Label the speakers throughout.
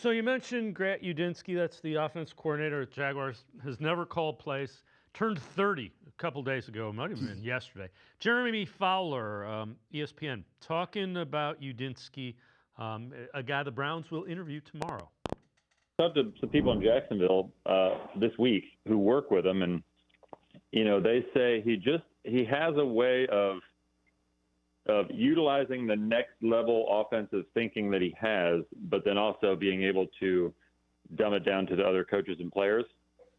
Speaker 1: So you mentioned Grant Udinski, that's the offense coordinator at Jaguars, has never called plays, turned 30 a couple days ago, might have been yesterday. Jeremy Fowler, ESPN, talking about Udinski, a guy the Browns will interview tomorrow.
Speaker 2: Talked to some people in Jacksonville this week who work with him, and they say he has a way of utilizing the next level offensive thinking that he has, but then also being able to dumb it down to the other coaches and players.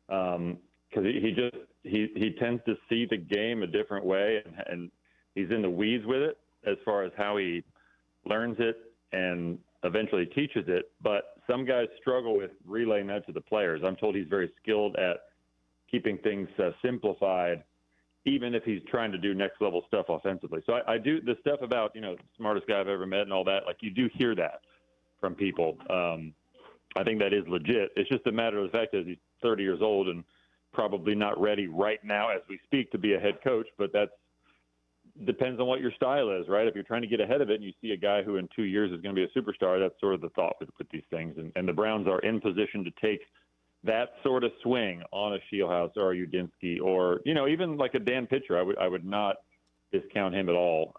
Speaker 2: Because he tends to see the game a different way, and he's in the weeds with it as far as how he learns it and eventually teaches it. But some guys struggle with relaying that to the players. I'm told he's very skilled at keeping things simplified, even if he's trying to do next level stuff offensively. So I do the stuff about, smartest guy I've ever met and all that. Like, you do hear that from people. I think that is legit. It's just a matter of the fact that he's 30 years old and probably not ready right now as we speak to be a head coach, but that depends on what your style is, right? If you're trying to get ahead of it and you see a guy who in 2 years is going to be a superstar, that's sort of the thought with these things. And the Browns are in position to take that sort of swing on a Shieldhouse or a Udinski or, even like a Dan Pitcher. I would not discount him at all.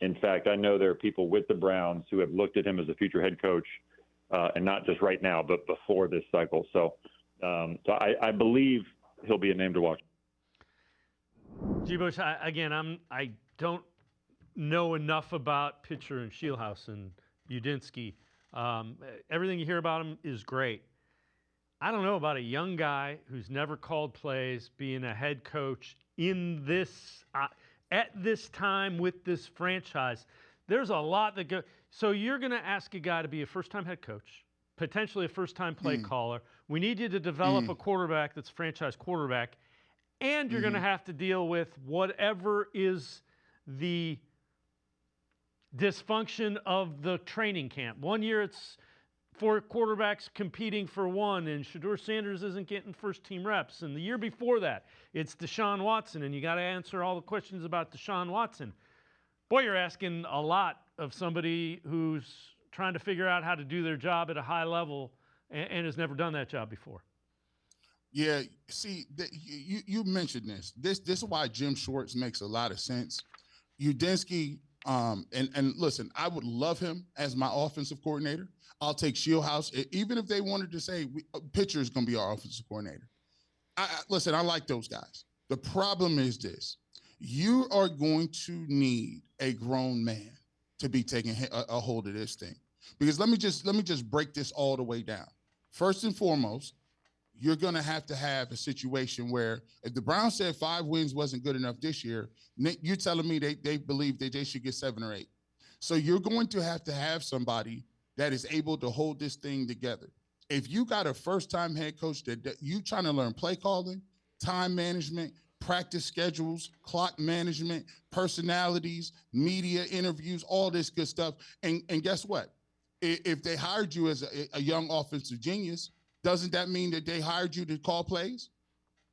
Speaker 2: In fact, I know there are people with the Browns who have looked at him as a future head coach, and not just right now, but before this cycle. So I believe he'll be a name to watch.
Speaker 1: G. Bush, I don't know enough about Pitcher and Shieldhouse and Udinski. Everything you hear about him is great. I don't know about a young guy who's never called plays being a head coach in this at this time with this franchise. There's a lot that go. So you're going to ask a guy to be a first-time head coach, potentially a first-time play caller. We need you to develop a quarterback that's a franchise quarterback, and you're going to have to deal with whatever is the dysfunction of the training camp. 1 year it's 4 quarterbacks competing for one, and Shedeur Sanders isn't getting first-team reps. And the year before that, it's Deshaun Watson, and you got to answer all the questions about Deshaun Watson. Boy, you're asking a lot of somebody who's trying to figure out how to do their job at a high level and has never done that job before.
Speaker 3: Yeah, see, you mentioned this. This is why Jim Schwartz makes a lot of sense. Udinski, and listen, I would love him as my offensive coordinator. I'll take Shieldhouse, even if they wanted to say Pitcher is going to be our offensive coordinator. Listen, I like those guys. The problem is this: you are going to need a grown man to be taking a hold of this thing. Because let me just break this all the way down. First and foremost, you're going to have a situation where if the Browns said 5 wins wasn't good enough this year, you're telling me they believe that they should get 7 or 8. So you're going to have somebody that is able to hold this thing together. If you got a first-time head coach that you trying to learn play calling, time management, practice schedules, clock management, personalities, media interviews, all this good stuff, and guess what? If they hired you as a young offensive genius, doesn't that mean that they hired you to call plays?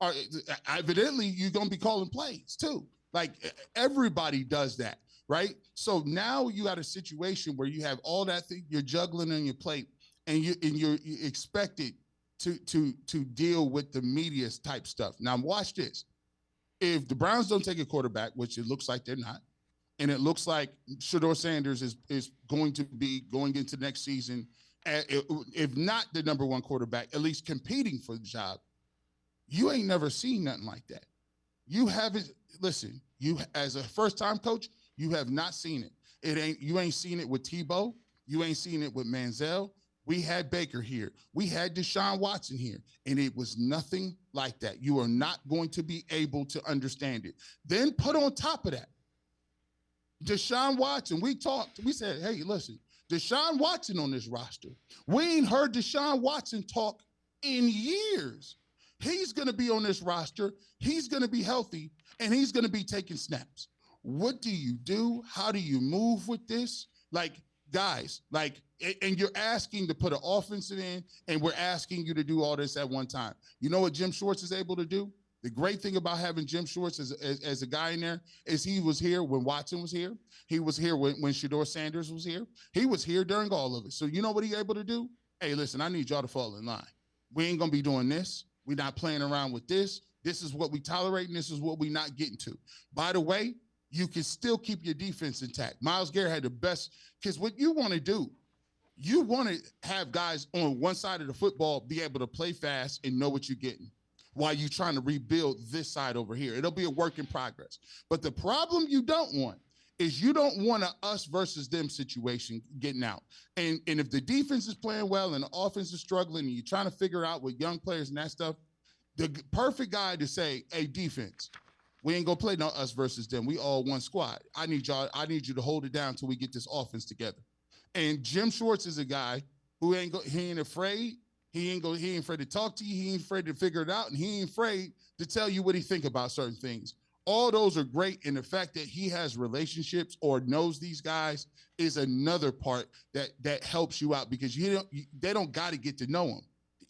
Speaker 3: Or evidently, you're going to be calling plays too. Like, everybody does that, right? So now you got a situation where you have all that thing you're juggling on your plate, and you're expected to deal with the media type stuff. Now watch this. If the Browns don't take a quarterback, which it looks like they're not, and it looks like Shedeur Sanders is going to be going into next season, if not the number 1 quarterback, at least competing for the job, you ain't never seen nothing like that. You haven't, listen, you as a first-time coach, you have not seen it. You ain't seen it with Tebow. You ain't seen it with Manziel. We had Baker here. We had Deshaun Watson here, and it was nothing like that. You are not going to be able to understand it. Then put on top of that, Deshaun Watson. We said, hey, listen, Deshaun Watson on this roster. We ain't heard Deshaun Watson talk in years. He's going to be on this roster. He's going to be healthy, and he's going to be taking snaps. What do you do? How do you move with this? Like, guys, and you're asking to put an offensive in, and we're asking you to do all this at one time. You know what Jim Schwartz is able to do? The great thing about having Jim Schwartz as a guy in there is he was here when Watson was here. He was here when Shedeur Sanders was here. He was here during all of it. So you know what he's able to do? hey, listen, I need y'all to fall in line. We ain't going to be doing this. We're not playing around with this. This is what we tolerate, and this is what we're not getting to. By the way, you can still keep your defense intact. Myles Garrett had the best, because what you want to do, you want to have guys on one side of the football be able to play fast and know what you're getting while you're trying to rebuild this side over here. It'll be a work in progress. But the problem you don't want is you don't want a us versus them situation getting out. And if the defense is playing well and the offense is struggling and you're trying to figure out with young players and that stuff, the perfect guy to say, hey, defense, we ain't gonna play no us versus them. We all one squad. I need you to hold it down until we get this offense together. And Jim Schwartz is a guy who he ain't afraid. He ain't afraid to talk to you. He ain't afraid to figure it out. And he ain't afraid to tell you what he think about certain things. All those are great. And the fact that he has relationships or knows these guys is another part that helps you out, because they don't got to get to know him.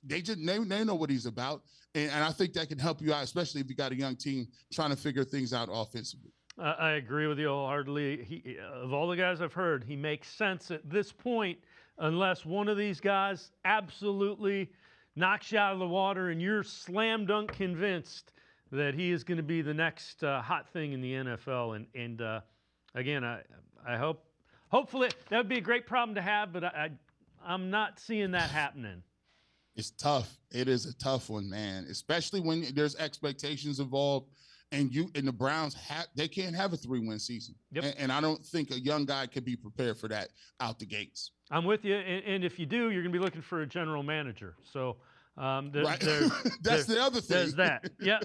Speaker 3: They know what he's about. And I think that can help you out, especially if you got a young team trying to figure things out offensively.
Speaker 1: I agree with you wholeheartedly. Of all the guys I've heard, he makes sense at this point, unless one of these guys absolutely knocks you out of the water and you're slam dunk convinced that he is going to be the next hot thing in the NFL. And again, I hopefully that would be a great problem to have, but I'm not seeing that happening.
Speaker 3: It's tough. It is a tough one, man, especially when there's expectations involved. And the Browns they can't have a 3-win season.
Speaker 1: Yep.
Speaker 3: And I don't think a young guy could be prepared for that out the gates.
Speaker 1: I'm with you. And if you do, you're going to be looking for a general manager. So
Speaker 3: right. That's the other thing.
Speaker 1: There's that. Yeah.